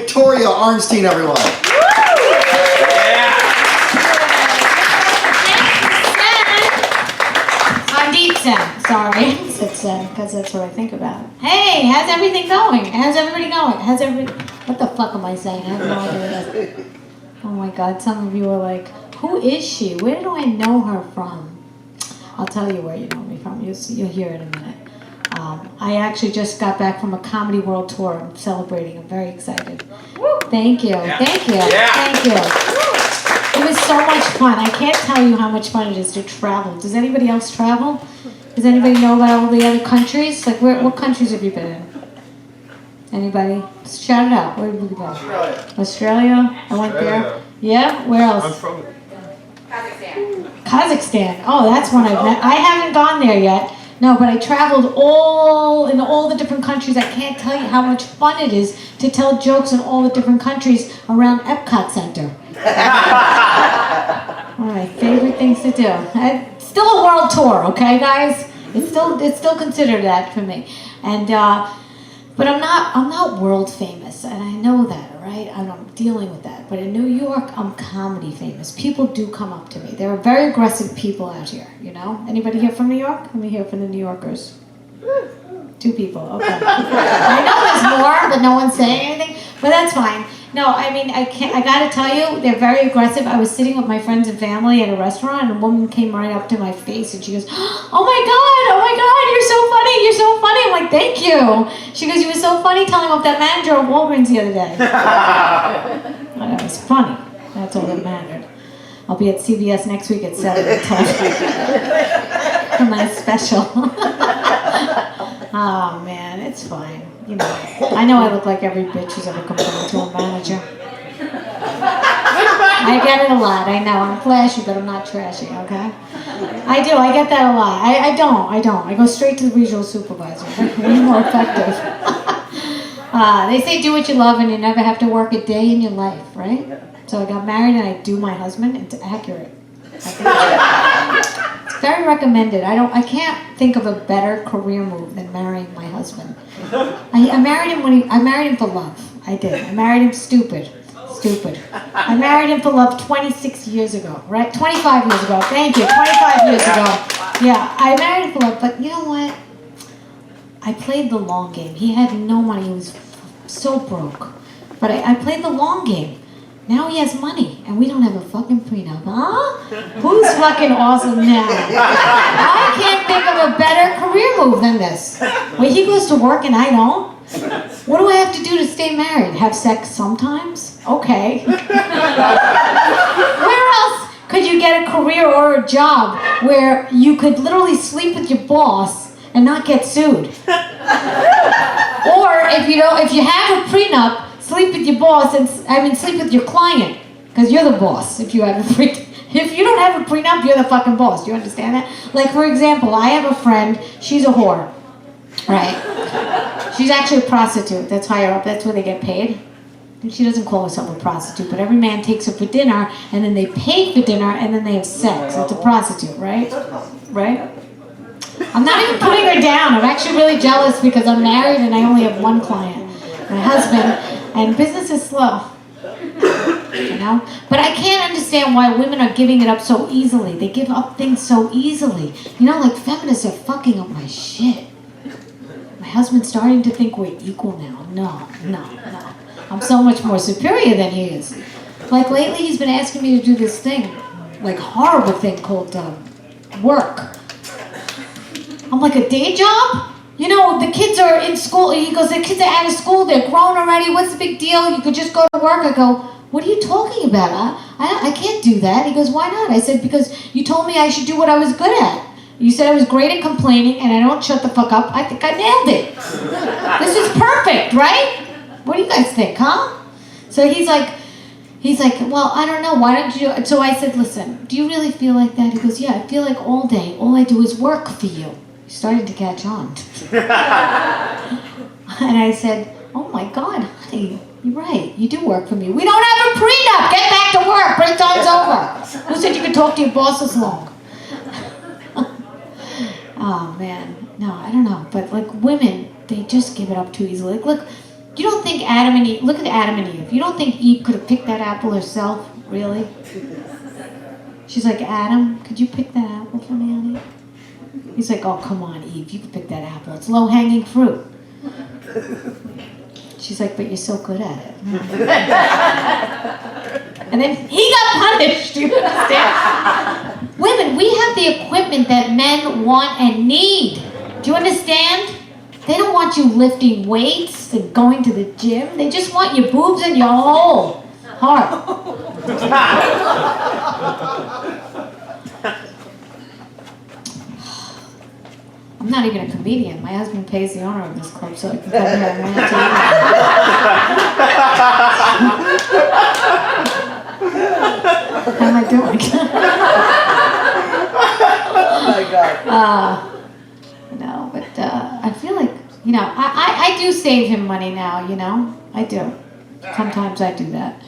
Victoria Arnstein, everyone. Sorry, I said Sen because that's what I think about. Hey, how's everything going? How's everybody going? What the fuck am I saying? I have no idea. Oh my God, some of you are like, who is she? Where do I know her from? I'll tell you where you know me from. You'll hear it in a minute. I actually just got back from a Comedy World Tour. I'm celebrating. I'm very excited. Thank you. Yeah. Thank you. Yeah. Thank you. It was so much fun. I can't tell you how much fun it is to travel. Does anybody else travel? Does anybody know about all the other countries? Like, what countries have you been in? Anybody? Shout it out. Where did you go? Australia? I went there. Yeah? Where else? I'm from Kazakhstan. Kazakhstan. Oh, that's one I've met. I haven't gone there yet. No, but I traveled in all the different countries. I can't tell you how much fun it is to tell jokes in all the different countries around Epcot Center. One of my favorite things to do. Still a world tour, okay, guys? It's still considered that for me, and but I'm not world famous, and I know that, right? I'm dealing with that. But in New York, I'm comedy famous. People do come up to me. There are very aggressive people out here. You know, anybody here from New York? Let me hear from the New Yorkers. 2 people. Okay. I know there's more, but no one's saying anything. But that's fine. No, I mean, I gotta tell you, they're very aggressive. I was sitting with my friends and family at a restaurant, and a woman came right up to my face, and she goes, oh my God, you're so funny. I'm like, thank you. She goes, you were so funny telling off that manager at Walgreens the other day. That was funny. That's all that mattered. I'll be at CBS next week at 7 for my special. Oh man, it's fine. You know, I know I look like every bitch who's ever complained to a manager. I get it a lot. I know I'm flashy, but I'm not trashy. Okay? I do. I get that a lot. I don't. I go straight to the regional supervisor. Way more effective. They say do what you love, and you never have to work a day in your life, right? So I got married, and I do my husband. It's accurate. It's very recommended. I can't think of a better career move than marrying my husband. I married him I married him for love. I did. I married him stupid. I married him for love 26 years ago, right? 25 years ago. Thank you. 25 years ago. Yeah, I married him for love, but you know what? I played the long game. He had no money. He was so broke. But I played the long game. Now he has money, and we don't have a fucking prenup, huh? Who's fucking awesome now? I can't think of a better career move than this. Wait, he goes to work and I don't? What do I have to do to stay married? Have sex sometimes? Okay. Where else could you get a career or a job where you could literally sleep with your boss and not get sued? Or if you have a prenup, sleep with your boss sleep with your client, because you're the boss. If you don't have a prenup, you're the fucking boss. Do you understand that? Like, for example, I have a friend, she's a whore, right? She's actually a prostitute. That's higher up. That's where they get paid. And she doesn't call herself a prostitute, but every man takes her for dinner, and then they pay for dinner, and then they have sex. That's a prostitute, right? Right? I'm not even putting her down. I'm actually really jealous because I'm married and I only have one client, my husband. And business is slow, you know? But I can't understand why women are giving it up so easily. They give up things so easily. You know, like feminists are fucking up my shit. My husband's starting to think we're equal now. No. I'm so much more superior than he is. Like lately he's been asking me to do this thing, like horrible thing called work. I'm like, a day job? You know, the kids are in school. He goes, the kids are out of school. They're grown already. What's the big deal? You could just go to work. I go, what are you talking about? I can't do that. He goes, why not? I said, because you told me I should do what I was good at. You said I was great at complaining and I don't shut the fuck up. I think I nailed it. This is perfect, right? What do you guys think, huh? So he's like, well, I don't know. Why don't you do it? So I said, listen, do you really feel like that? He goes, yeah, I feel like all day, all I do is work for you. Started to catch on. And I said, oh my God, honey, you're right. You do work for me. We don't have a prenup. Get back to work. Break time's over. Who said you could talk to your boss this long? Oh man, no, I don't know. But like women, they just give it up too easily. Like, look, You don't think Adam and Eve, look at Adam and Eve. You don't think Eve could have picked that apple herself? Really? She's like, Adam, could you pick that apple for me, honey? He's like, oh, come on, Eve, you can pick that apple. It's low-hanging fruit. She's like, but you're so good at it. And then he got punished, do you understand? Women, we have the equipment that men want and need. Do you understand? They don't want you lifting weights and going to the gym. They just want your boobs and your whole heart. I'm not even a comedian. My husband pays the owner of this club so I can come here and rant to you. How am I doing? Oh my God. No, but I feel like, you know, I do save him money now, you know? I do. Sometimes I do that.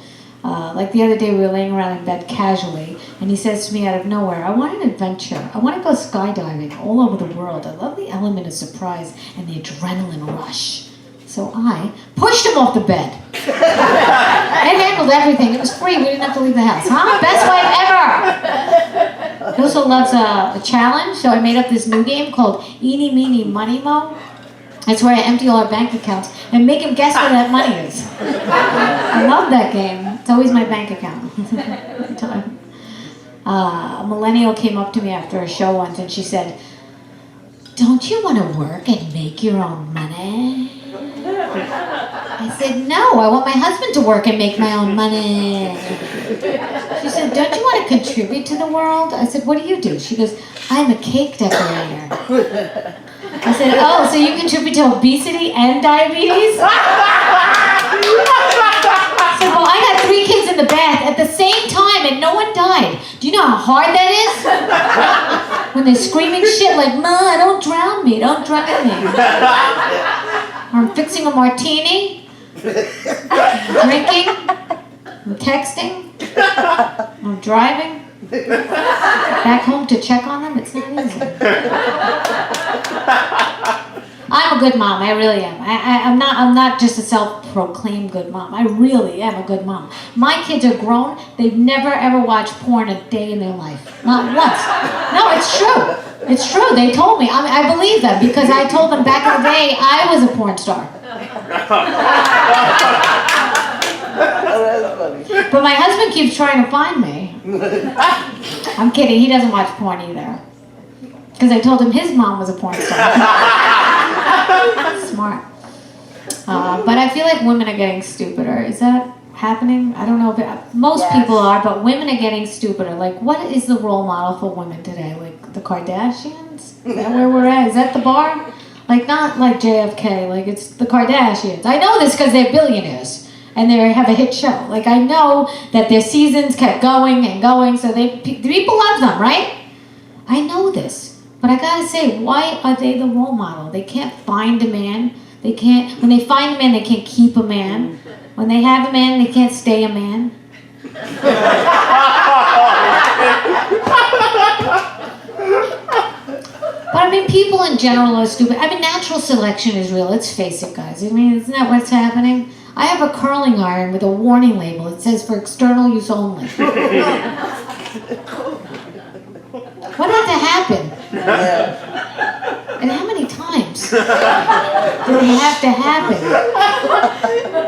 Like the other day we were laying around in bed casually and he says to me out of nowhere, I want an adventure. I want to go skydiving all over the world. I love the element of surprise and the adrenaline rush. So I pushed him off the bed. It handled everything. It was free. We didn't have to leave the house. Huh? Best wife ever! He also loves a challenge, so I made up this new game called Eeny, Meeny, Money Mo. That's where I empty all our bank accounts and make him guess where that money is. I love that game. It's always my bank account. A millennial came up to me after a show once and she said, don't you want to work and make your own money? I said, no, I want my husband to work and make my own money. She said, don't you want to contribute to the world? I said, what do you do? She goes, I'm a cake decorator. I said, oh, so you contribute to obesity and diabetes? I said, well, I got 3 kids in the bath at the same time and no one died. Do you know how hard that is? When they're screaming shit like, Ma, don't drown me, don't drown me. Or I'm fixing a martini, drinking, I'm texting, I'm driving. Back home to check on them, it's not easy. I'm a good mom, I really am. I'm not just a self-proclaimed good mom. I really am a good mom. My kids are grown, they've never ever watched porn a day in their life. Not once. No, it's true. It's true, they told me. I believe them because I told them back in the day I was a porn star. But my husband keeps trying to find me. I'm kidding, he doesn't watch porn either. Because I told him his mom was a porn star. Smart. But I feel like women are getting stupider. Is that happening? I don't know if most people are, but women are getting stupider. Like, what is the role model for women today? Like the Kardashians? Is that where we're at? Is that the bar? Like, not like JFK, like it's the Kardashians. I know this because they're billionaires. And they have a hit show. Like, I know that their seasons kept going and going, so people love them, right? I know this. But I gotta say, why are they the role model? They can't find a man. They can't, when they find a man, they can't keep a man. When they have a man, they can't stay a man. But I mean, people in general are stupid. I mean, natural selection is real. Let's face it, guys. I mean, isn't that what's happening? I have a curling iron with a warning label. It says for external use only. What had to happen? And how many times did it have to happen?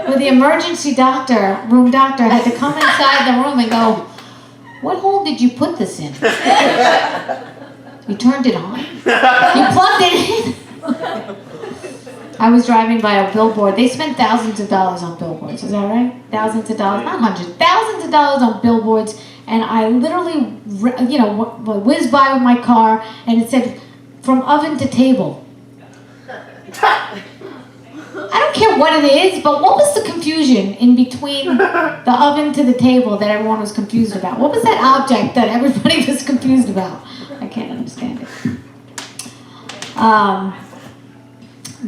Where the emergency room doctor had to come inside the room and go, what hole did you put this in? You turned it on? You plugged it in? I was driving by a billboard. They spend thousands of dollars on billboards. Is that right? Thousands of dollars, not hundreds. Thousands of dollars on billboards. And I literally, whizzed by with my car, and it said, from oven to table. I don't care what it is, but what was the confusion in between the oven to the table that everyone was confused about? What was that object that everybody was confused about? I can't understand it.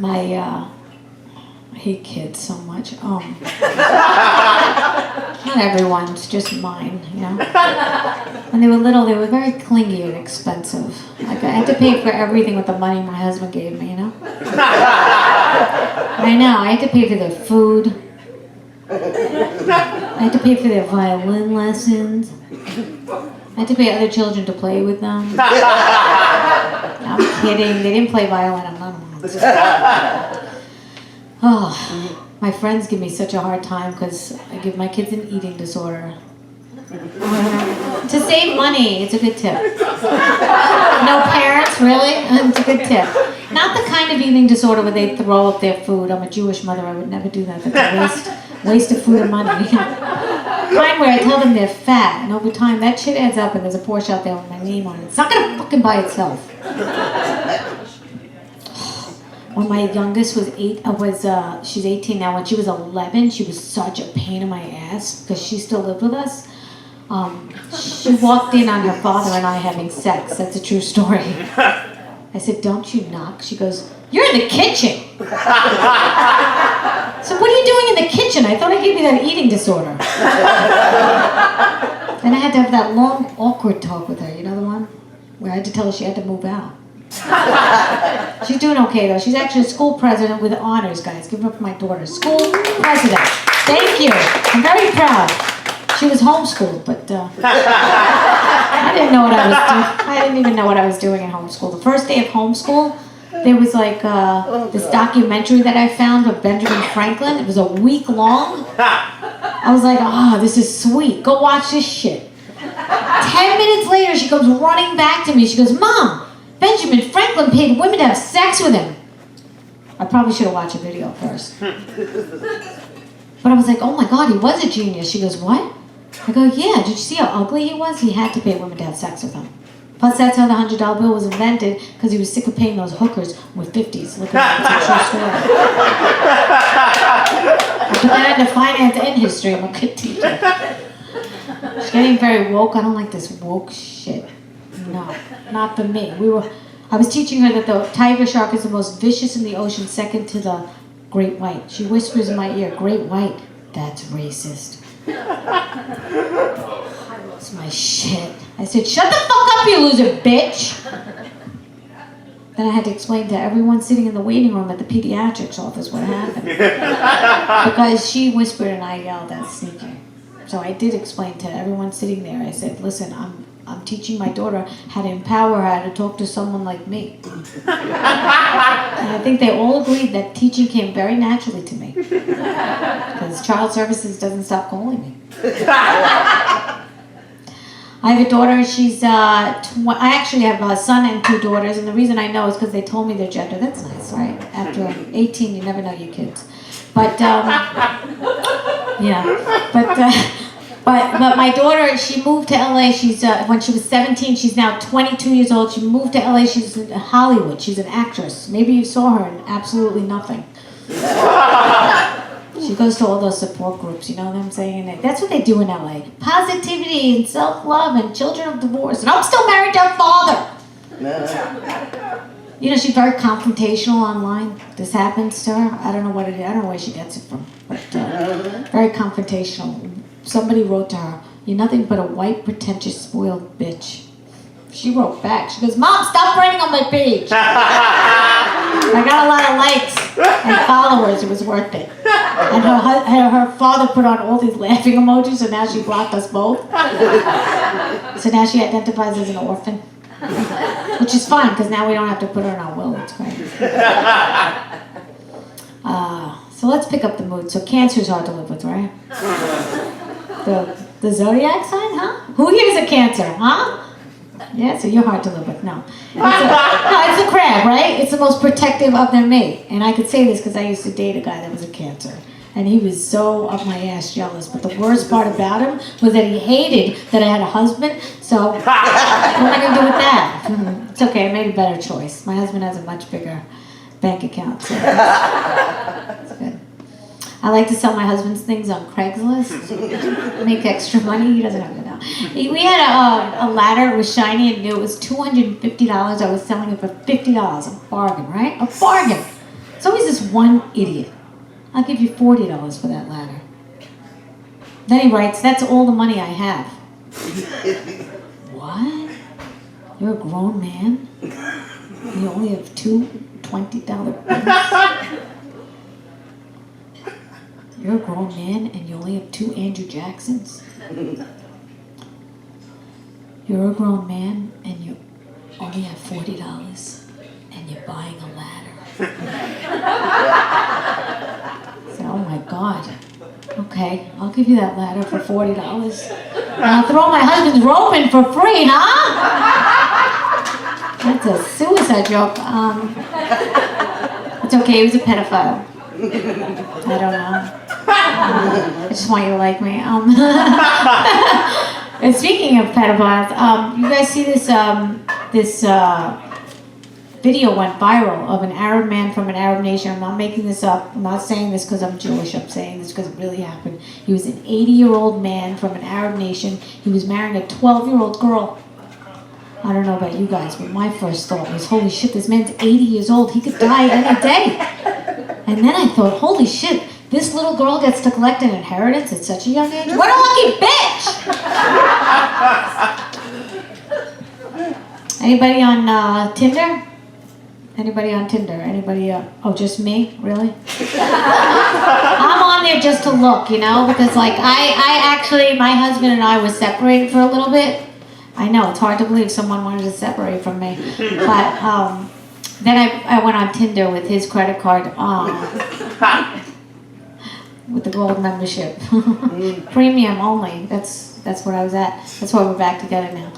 I hate kids so much. Not everyone's, just mine, you know. When they were little, they were very clingy and expensive. Like, I had to pay for everything with the money my husband gave me, you know. I know, I had to pay for their food. I had to pay for their violin lessons. I had to pay other children to play with them. I'm kidding, they didn't play violin, I'm not a Oh, my friends give me such a hard time because I give my kids an eating disorder. To save money, it's a good tip. No parents, really? It's a good tip. Not the kind of eating disorder where they throw up their food. I'm a Jewish mother, I would never do that. That's a waste of food and money. Kind where I tell them they're fat, and over time that shit adds up and there's a Porsche out there with my name on it. It's not gonna fucking buy itself. When my youngest was she's 18 now. When she was 11, she was such a pain in my ass because she still lived with us. She walked in on her father and I having sex. That's a true story. I said, "Don't you knock?" She goes, "You're in the kitchen." So what are you doing in the kitchen? I thought I gave you that eating disorder. Then I had to have that long, awkward talk with her. You know the one? Where I had to tell her she had to move out. She's doing okay though. She's actually a school president with honors, guys. Give it up for my daughter. School president. Thank you. I'm very proud. She was homeschooled, but I didn't know what I was doing. I didn't even know what I was doing in homeschool. The first day of homeschool, there was like this documentary that I found of Benjamin Franklin. It was a week long. I was like, this is sweet. Go watch this shit. 10 minutes later, she comes running back to me. She goes, "Mom, Benjamin Franklin paid women to have sex with him." I probably should have watched a video first. But I was like, "Oh my God, he was a genius." She goes, "What?" I go, "Yeah, did you see how ugly he was? He had to pay women to have sex with him. Plus, that's how the $100 bill was invented, because he was sick of paying those hookers with 50s. Look at that, it's a true story. I put that into finance and history. I'm a good teacher. She's getting very woke. I don't like this woke shit. No, not for me. I was teaching her that the tiger shark is the most vicious in the ocean, second to the great white. She whispers in my ear, "Great white, that's racist." It's my shit. I said, "Shut the fuck up, you loser, bitch!" Then I had to explain to everyone sitting in the waiting room at the pediatrics office what happened. Because she whispered and I yelled, "That's sneaky." So I did explain to everyone sitting there. I said, "Listen, I'm teaching my daughter how to empower her to talk to someone like me." And I think they all agreed that teaching came very naturally to me. Because child services doesn't stop calling me. I have a daughter, she's, I actually have a son and 2 daughters, and the reason I know is because they told me their gender. That's nice, right? After 18, you never know your kids. But, yeah, but my daughter, she moved to LA. She's when she was 17, she's now 22 years old. She moved to LA. She's in Hollywood. She's an actress. Maybe you saw her in Absolutely Nothing. She goes to all those support groups, you know what I'm saying? And that's what they do in LA. Positivity and self-love and children of divorce. And I'm still married to her father. You know, she's very confrontational online. This happens to her. I don't know what it is. I don't know where she gets it from. But very confrontational. Somebody wrote to her, "You're nothing but a white, pretentious, spoiled bitch." She wrote back. She goes, "Mom, stop writing on my page." I got a lot of likes and followers. It was worth it. And her father put on all these laughing emojis, so now she blocked us both. So now she identifies as an orphan. Which is fine, because now we don't have to put her in our will. It's great. So let's pick up the mood. So Cancer's hard to live with, right? The zodiac sign, huh? Who here is a Cancer, huh? Yeah, so you're hard to live with. No. It's a crab, right? It's the most protective of their mate. And I could say this because I used to date a guy that was a Cancer. And he was so up my ass jealous. But the worst part about him was that he hated that I had a husband. So what am I going to do with that? It's okay, I made a better choice. My husband has a much bigger bank account. So that's good. I like to sell my husband's things on Craigslist. Make extra money. He doesn't have to know. We had a ladder. It was shiny and new. It was $250. I was selling it for $50. A bargain, right? A bargain. It's always this one idiot. I'll give you $40 for that ladder. Then he writes, "That's all the money I have." What? You're a grown man? You only have two $20 bills? You're a grown man and you only have 2 Andrew Jacksons? You're a grown man and you only have $40 and you're buying a ladder. I said, oh my God. Okay, I'll give you that ladder for $40. And I'll throw my husband's rope in for free, huh? That's a suicide joke. It's okay, he was a pedophile. I don't know. I just want you to like me. And speaking of pedophiles, you guys see this video went viral of an Arab man from an Arab nation. I'm not making this up. I'm not saying this because I'm Jewish. I'm saying this because it really happened. He was an 80-year-old man from an Arab nation. He was marrying a 12-year-old girl. I don't know about you guys, but my first thought was, holy shit, this man's 80 years old. He could die any day. And then I thought, holy shit, this little girl gets to collect an inheritance at such a young age? What a lucky bitch! Anybody on Tinder? Anybody on Tinder? Anybody, oh, just me? Really? I'm on there just to look, you know, because like I actually, my husband and I were separated for a little bit. I know, it's hard to believe someone wanted to separate from me. But then I went on Tinder with his credit card with the gold membership. Premium only. That's what I was at. That's why we're back together now.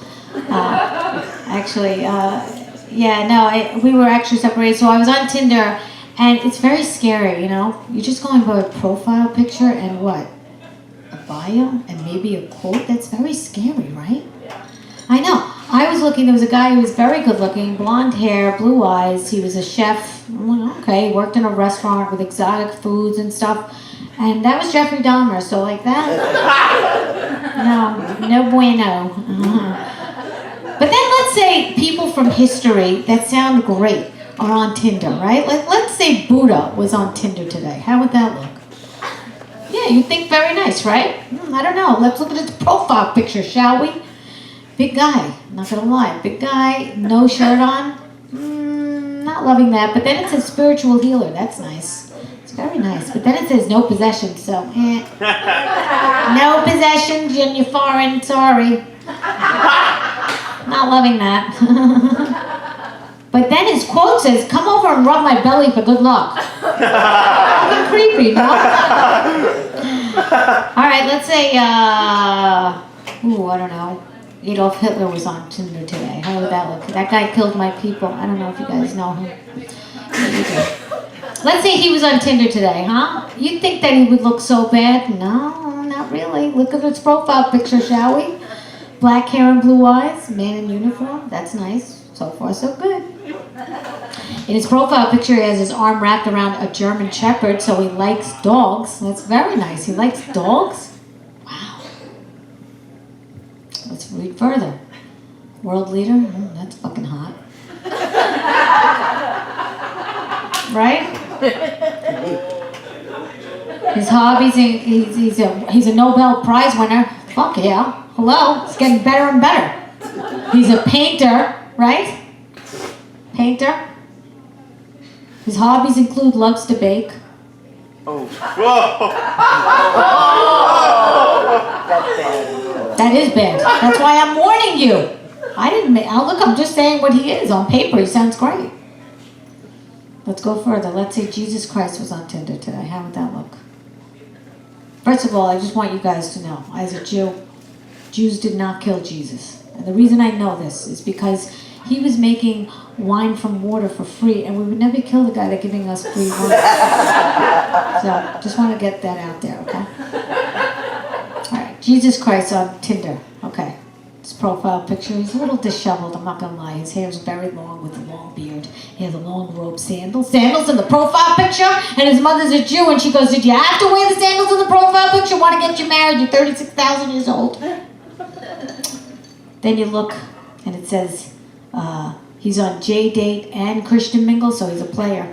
We were actually separated. So I was on Tinder, and it's very scary, you know? You're just going by a profile picture and what? A bio and maybe a quote? That's very scary, right? I know. I was looking, there was a guy who was very good looking, blonde hair, blue eyes. He was a chef. Okay, he worked in a restaurant with exotic foods and stuff. And that was Jeffrey Dahmer, so like that, no bueno. But then let's say people from history that sound great are on Tinder, right? Like, let's say Buddha was on Tinder today. How would that look? Yeah, you'd think very nice, right? I don't know. Let's look at his profile picture, shall we? Big guy, not gonna lie. Big guy, no shirt on. Not loving that. But then it says spiritual healer. That's nice. It's very nice. But then it says no possessions, so no possessions and you're foreign, sorry. Not loving that. But then his quote says, come over and rub my belly for good luck. Creepy, no? Alright, let's say, I don't know. Adolf Hitler was on Tinder today. How would that look? That guy killed my people. I don't know if you guys know him. Let's say he was on Tinder today, huh? You'd think that he would look so bad. No, not really. Look at his profile picture, shall we? Black hair and blue eyes, man in uniform. That's nice. So far, so good. In his profile picture, he has his arm wrapped around a German Shepherd, so he likes dogs. That's very nice. He likes dogs? Let's read further. World leader? That's fucking hot. Right? His hobbies, he's a Nobel Prize winner. Fuck yeah. Hello? It's getting better and better. He's a painter, right? Painter. His hobbies include loves to bake. Oh. Whoa. That's bad. That is bad. That's why I'm warning you. I'm just saying what he is. On paper, he sounds great. Let's go further. Let's say Jesus Christ was on Tinder today. How would that look? First of all, I just want you guys to know, as a Jew, Jews did not kill Jesus. And the reason I know this is because he was making wine from water for free, and we would never kill the guy that's giving us free wine. So, just want to get that out there, okay? Jesus Christ on Tinder. Okay. His profile picture, he's a little disheveled, I'm not gonna lie. His hair's very long with a long beard. He has a long robe, sandals in the profile picture, and his mother's a Jew, and she goes, did you have to wear the sandals in the profile picture? Want to get you married? You're 36,000 years old. Then you look, and it says, he's on J-Date and Christian Mingle, so he's a player.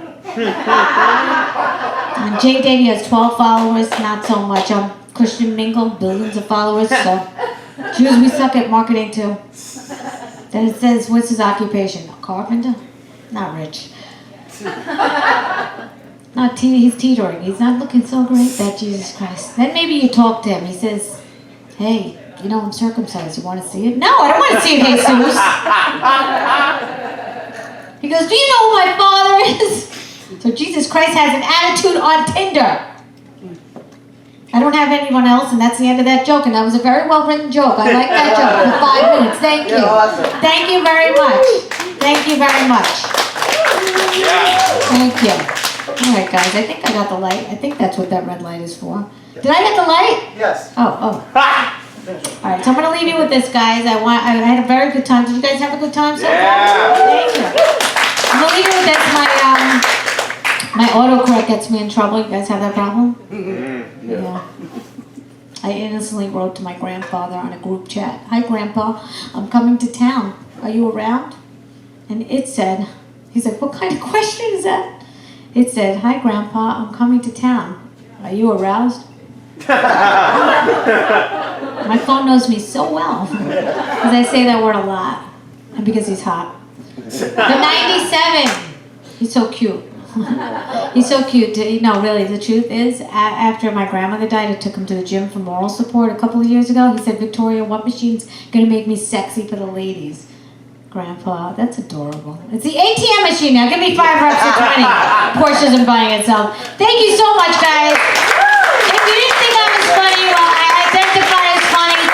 On J-Date, he has 12 followers, not so much. On Christian Mingle, billions of followers, so Jews, we suck at marketing too. Then it says, what's his occupation? A carpenter? Not rich. Not He's teetering. He's not looking so great, that Jesus Christ. Then maybe you talk to him. He says, hey, you know I'm circumcised. You want to see it? No, I don't want to see it, Jesus. He goes, do you know who my father is? So Jesus Christ has an attitude on Tinder. I don't have anyone else, and that's the end of that joke. And that was a very well-written joke. I like that joke for 5 minutes. Thank you. You're awesome. Thank you very much. Thank you very much. Thank you. All right, guys. I think I got the light. I think that's what that red light is for. Did I get the light? Yes. Oh. All right. So I'm gonna leave you with this, guys. I had a very good time. Did you guys have a good time so far? Thank you. I'm gonna leave you with this. My autocorrect gets me in trouble. You guys have that problem? Yeah. I innocently wrote to my grandfather on a group chat. Hi, Grandpa. I'm coming to town. Are you around? And it said, he's like, what kind of question is that? It said, hi, Grandpa. I'm coming to town. Are you aroused? My phone knows me so well because I say that word a lot, and because he's hot. The 97. He's so cute. He's so cute. No, really, the truth is, after my grandmother died, I took him to the gym for moral support a couple of years ago. He said, Victoria, what machine's going to make me sexy for the ladies? Grandpa, that's adorable. It's the ATM machine now. Give me 5 reps of 20. Porsche isn't buying itself. Thank you so much, guys. If you didn't think I was funny, well, I identify as funny.